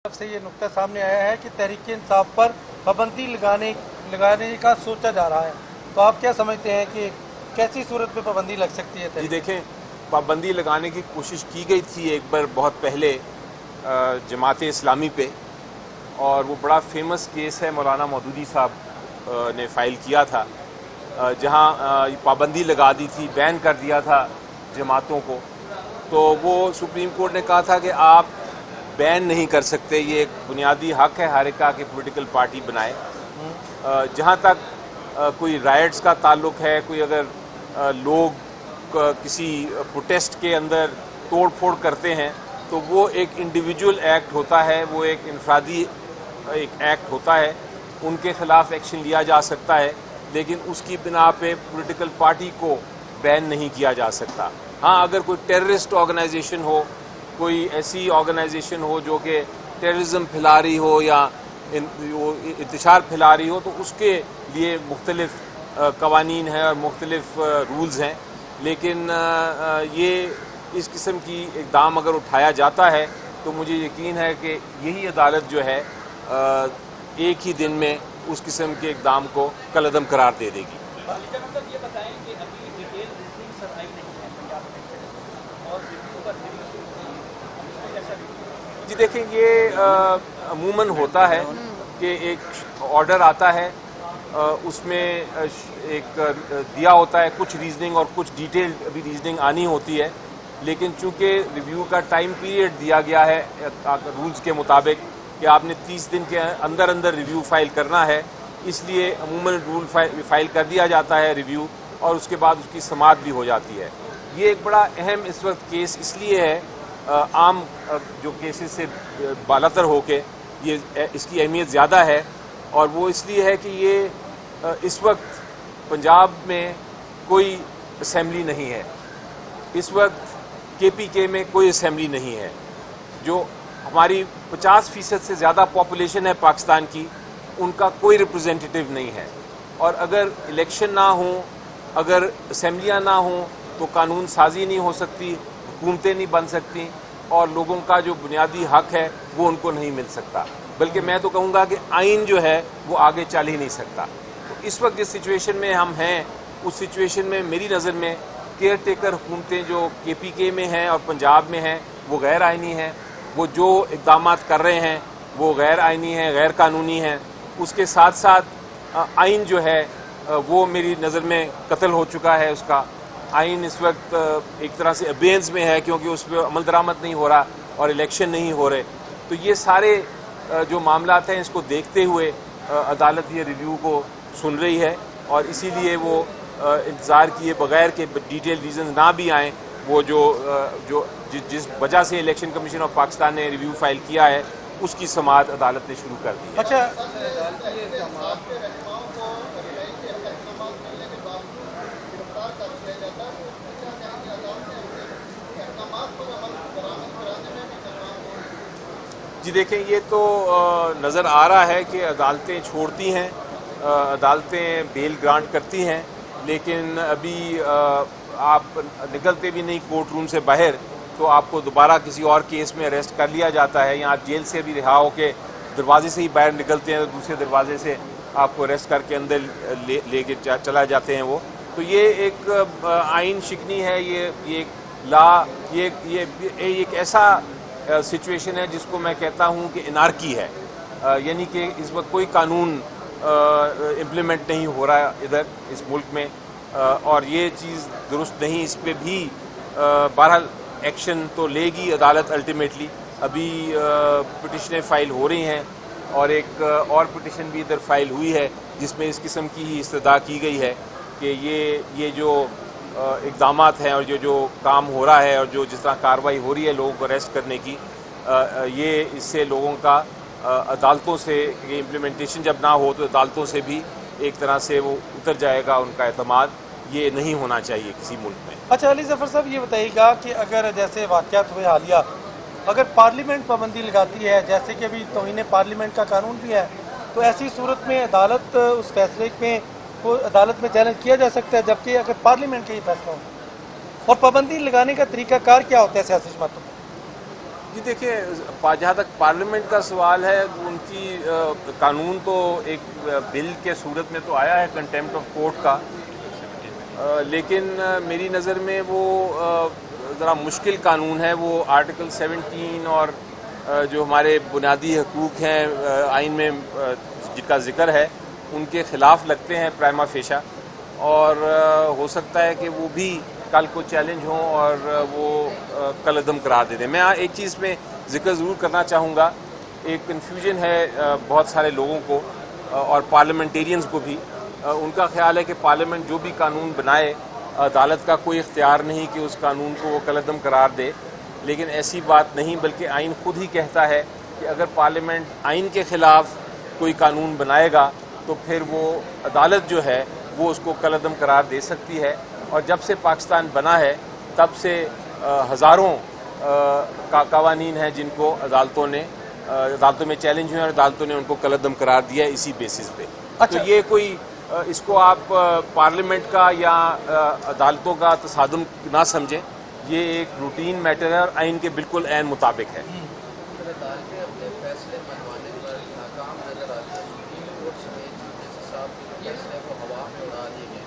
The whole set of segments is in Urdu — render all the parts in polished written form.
طرف سے یہ نقطہ سامنے آیا ہے کہ تحریک انصاف پر پابندی لگانے کا سوچا جا رہا ہے، تو آپ کیا سمجھتے ہیں کہ کیسی صورت میں پابندی لگ سکتی ہے؟ جی دیکھیں، پابندی لگانے کی کوشش کی گئی تھی ایک بار بہت پہلے جماعت اسلامی پہ، اور وہ بڑا فیمس کیس ہے، مولانا مودودی صاحب نے فائل کیا تھا، جہاں پابندی لگا دی تھی، بین کر دیا تھا جماعتوں کو. تو وہ سپریم کورٹ نے کہا تھا کہ آپ بین نہیں کر سکتے، یہ ایک بنیادی حق ہے ہر ایک کا کہ پولیٹیکل پارٹی بنائے. جہاں تک کوئی رائٹس کا تعلق ہے، کوئی اگر لوگ کسی پروٹیسٹ کے اندر توڑ پھوڑ کرتے ہیں تو وہ ایک انڈیویجول ایکٹ ہوتا ہے، وہ ایک انفرادی ایک ایکٹ ہوتا ہے، ان کے خلاف ایکشن لیا جا سکتا ہے، لیکن اس کی بنا پہ پولیٹیکل پارٹی کو بین نہیں کیا جا سکتا. ہاں، اگر کوئی ٹیررسٹ آرگنائزیشن ہو، کوئی ایسی آرگنائزیشن ہو جو کہ ٹیررزم پھیلا رہی ہو یا انتشار پھیلا رہی ہو، تو اس کے لیے مختلف قوانین ہیں اور مختلف رولز ہیں. لیکن یہ اس قسم کی اقدام اگر اٹھایا جاتا ہے تو مجھے یقین ہے کہ یہی عدالت جو ہے ایک ہی دن میں اس قسم کے اقدام کو کالعدم قرار دے دے گی. یہ بتائیں کہ ابھی ڈیٹیل ریزننگ سر آئی نہیں ہے پنجاب الیکشن اور ریویو کا جی دیکھیں، یہ عموماً ہوتا ہے کہ ایک آرڈر آتا ہے، اس میں ایک دیا ہوتا ہے کچھ ریزننگ اور کچھ ڈیٹیلڈ ابھی ریزننگ آنی ہوتی ہے، لیکن چونکہ ریویو کا ٹائم پیریڈ دیا گیا ہے رولز کے مطابق کہ آپ نے 30 دن کے اندر اندر ریویو فائل کرنا ہے، اس لیے عموماً رول فائل کر دیا جاتا ہے ریویو، اور اس کے بعد اس کی سماعت بھی ہو جاتی ہے. یہ ایک بڑا اہم اس وقت کیس اس لیے ہے، عام جو کیسز سے بالاتر ہو کے اس کی اہمیت زیادہ ہے، اور وہ اس لیے ہے کہ یہ اس وقت پنجاب میں کوئی اسمبلی نہیں ہے، اس وقت KPK میں کوئی اسمبلی نہیں ہے. جو ہماری 50% سے زیادہ پاپولیشن ہے پاکستان کی، ان کا کوئی ریپرزینٹیٹیو نہیں ہے، اور اگر الیکشن نہ ہوں، اگر اسمبلیاں نہ ہوں تو قانون سازی نہیں ہو سکتی، حکومتیں نہیں بن سکتی، اور لوگوں کا جو بنیادی حق ہے وہ ان کو نہیں مل سکتا. بلکہ میں تو کہوں گا کہ آئین جو ہے وہ آگے چل ہی نہیں سکتا. تو اس وقت جس سچویشن میں ہم ہیں، اس سچویشن میں میری نظر میں کیئر ٹیکر حکومتیں جو KPK میں ہیں اور پنجاب میں ہیں وہ غیر آئینی ہیں. وہ جو اقدامات کر رہے ہیں وہ غیر آئینی ہیں، غیر قانونی ہیں. اس کے ساتھ ساتھ آئین جو ہے وہ میری نظر میں قتل ہو چکا ہے. اس کا آئین اس وقت ایک طرح سے ابینز میں ہے، کیونکہ اس پہ عمل درآمد نہیں ہو رہا اور الیکشن نہیں ہو رہے. تو یہ سارے جو معاملات ہیں، اس کو دیکھتے ہوئے عدالت یہ ریویو کو سن رہی ہے، اور اسی لیے وہ انتظار کیے بغیر کہ ڈیٹیل ریزنز نہ بھی آئیں، وہ جس وجہ سے الیکشن کمیشن آف پاکستان نے ریویو فائل کیا ہے اس کی سماعت عدالت نے شروع کر دی ہے. اچھا، جی دیکھیں، یہ تو نظر آ رہا ہے کہ عدالتیں چھوڑتی ہیں، عدالتیں بیل گرانٹ کرتی ہیں، لیکن ابھی آپ نکلتے بھی نہیں کورٹ روم سے باہر تو آپ کو دوبارہ کسی اور کیس میں اریسٹ کر لیا جاتا ہے، یا آپ جیل سے بھی رہا ہو کے دروازے سے ہی باہر نکلتے ہیں تو دوسرے دروازے سے آپ کو اریسٹ کر کے اندر لے کے چلا جاتے ہیں وہ. تو یہ ایک آئین شکنی ہے، یہ ایک لا، یہ ایک ایسا سچویشن ہے جس کو میں کہتا ہوں کہ انارکی ہے، یعنی کہ اس وقت کوئی قانون امپلیمنٹ نہیں ہو رہا ادھر اس ملک میں، اور یہ چیز درست نہیں. اس پہ بھی بہرحال ایکشن تو لے گی عدالت الٹیمیٹلی. ابھی پٹیشنیں فائل ہو رہی ہیں، اور ایک اور پٹیشن بھی ادھر فائل ہوئی ہے جس میں اس قسم کی ہی استدعا کی گئی ہے کہ یہ جو اقدامات ہیں اور جو کام ہو رہا ہے اور جس طرح کارروائی ہو رہی ہے لوگوں کو اریسٹ کرنے کی، یہ اس سے لوگوں کا عدالتوں سے یہ امپلیمنٹیشن جب نہ ہو تو عدالتوں سے بھی ایک طرح سے وہ اتر جائے گا ان کا اعتماد. یہ نہیں ہونا چاہیے کسی ملک میں. اچھا علی ظفر صاحب، یہ بتائیے گا کہ اگر جیسے واقعات ہوئے حالیہ، اگر پارلیمنٹ پابندی لگاتی ہے، جیسے کہ ابھی توہین پارلیمنٹ کا قانون بھی ہے، تو ایسی صورت میں عدالت اس فیصلے میں کو عدالت میں چیلنج کیا جا سکتا ہے، جبکہ اگر پارلیمنٹ کا ہی فیصلہ ہو. اور پابندی لگانے کا طریقہ کار کیا ہوتا ہے سیاسی جماعتوں میں؟ جی دیکھیے، جہاں تک پارلیمنٹ کا سوال ہے، ان کی قانون تو ایک بل کے صورت میں تو آیا ہے کنٹیمپٹ آف کورٹ کا، لیکن میری نظر میں وہ ذرا مشکل قانون ہے. وہ آرٹیکل 17 اور جو ہمارے بنیادی حقوق ہیں آئین میں جن کا ذکر ہے، ان کے خلاف لگتے ہیں پرائما فیشا، اور ہو سکتا ہے کہ وہ بھی کل کو چیلنج ہوں اور وہ کل عدم قرار دے دیں. میں ایک چیز میں ذکر ضرور کرنا چاہوں گا. ایک کنفیوژن ہے بہت سارے لوگوں کو اور پارلیمنٹیرینز کو بھی. ان کا خیال ہے کہ پارلیمنٹ جو بھی قانون بنائے، عدالت کا کوئی اختیار نہیں کہ اس قانون کو وہ کل عدم قرار دے. لیکن ایسی بات نہیں، بلکہ آئین خود ہی کہتا ہے کہ اگر پارلیمنٹ آئین کے خلاف کوئی قانون بنائے گا تو پھر وہ عدالت جو ہے وہ اس کو کل عدم قرار دے سکتی ہے. اور جب سے پاکستان بنا ہے تب سے ہزاروں قوانین ہیں جن کو عدالتوں میں چیلنج ہوئے اور عدالتوں نے ان کو کل عدم قرار دیا ہے اسی بیسس پہ. تو یہ کوئی اس کو آپ پارلیمنٹ کا یا عدالتوں کا تصادم نہ سمجھیں. یہ ایک روٹین میٹر ہے اور آئین کے بالکل عین مطابق ہے. عدالتیں اپنے فیصلے منوانے پر ناکام نظر آتی ہیں. سپریم کورٹ سمیت چیف جسٹس صاحب کے فیصلے کو ہوا میں اڑا دیے گئے.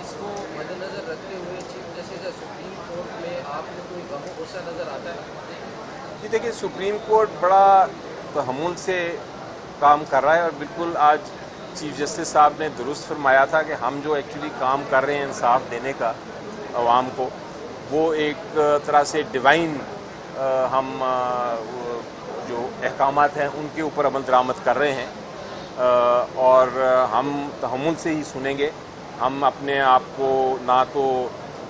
اس کو مد نظر رکھتے ہوئے چیف جسٹس یا سپریم کورٹ میں آپ کو کوئی غم و غصہ نظر آتا ہے؟ جی دیکھیے، سپریم کورٹ بڑا تحمل سے کام کر رہا ہے، اور بالکل آج چیف جسٹس صاحب نے درست فرمایا تھا کہ ہم جو ایکچولی کام کر رہے ہیں انصاف دینے کا عوام کو، وہ ایک طرح سے ڈیوائن ہم جو احکامات ہیں ان کے اوپر عمل درآمد کر رہے ہیں، اور ہم تحمل سے ہی سنیں گے. ہم اپنے آپ کو نہ تو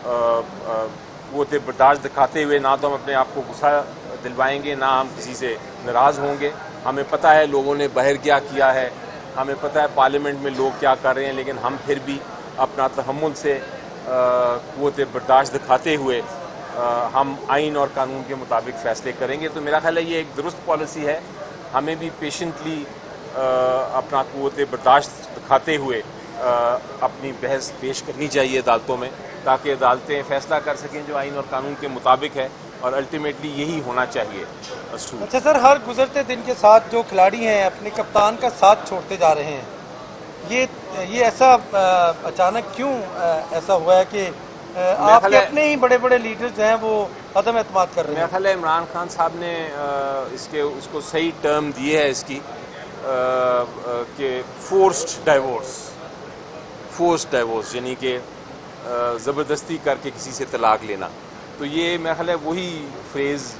قوت برداشت دکھاتے ہوئے، نہ تو ہم اپنے آپ کو غصہ دلوائیں گے، نہ ہم کسی سے ناراض ہوں گے. ہمیں پتہ ہے لوگوں نے باہر کیا کیا ہے، ہمیں پتہ ہے پارلیمنٹ میں لوگ کیا کر رہے ہیں، لیکن ہم پھر بھی اپنا تحمل سے قوت برداشت دکھاتے ہوئے ہم آئین اور قانون کے مطابق فیصلے کریں گے. تو میرا خیال ہے یہ ایک درست پالیسی ہے. ہمیں بھی پیشنٹلی اپنا قوت برداشت دکھاتے ہوئے اپنی بحث پیش کرنی چاہیے عدالتوں میں، تاکہ عدالتیں فیصلہ کر سکیں جو آئین اور قانون کے مطابق ہے، اور الٹیمیٹلی یہی ہونا چاہیے. اچھا سر، ہر گزرتے دن کے ساتھ جو کھلاڑی ہیں اپنے کپتان کا ساتھ چھوڑتے جا رہے ہیں. یہ ایسا اچانک کیوں ایسا ہوا ہے کہ آپ کے اپنے ہی بڑے بڑے لیڈرز ہیں وہ عدم اعتماد کر رہے ہیں؟ میرا خیال ہے عمران خان صاحب نے اس کو صحیح ٹرم دی ہے اس کی، کہ فورسڈ ڈائیورس، یعنی کہ زبردستی کر کے کسی سے طلاق لینا. تو یہ میرا خیال ہے وہی فریز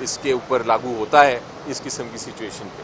اس کے اوپر لاگو ہوتا ہے اس قسم کی سچویشن پہ.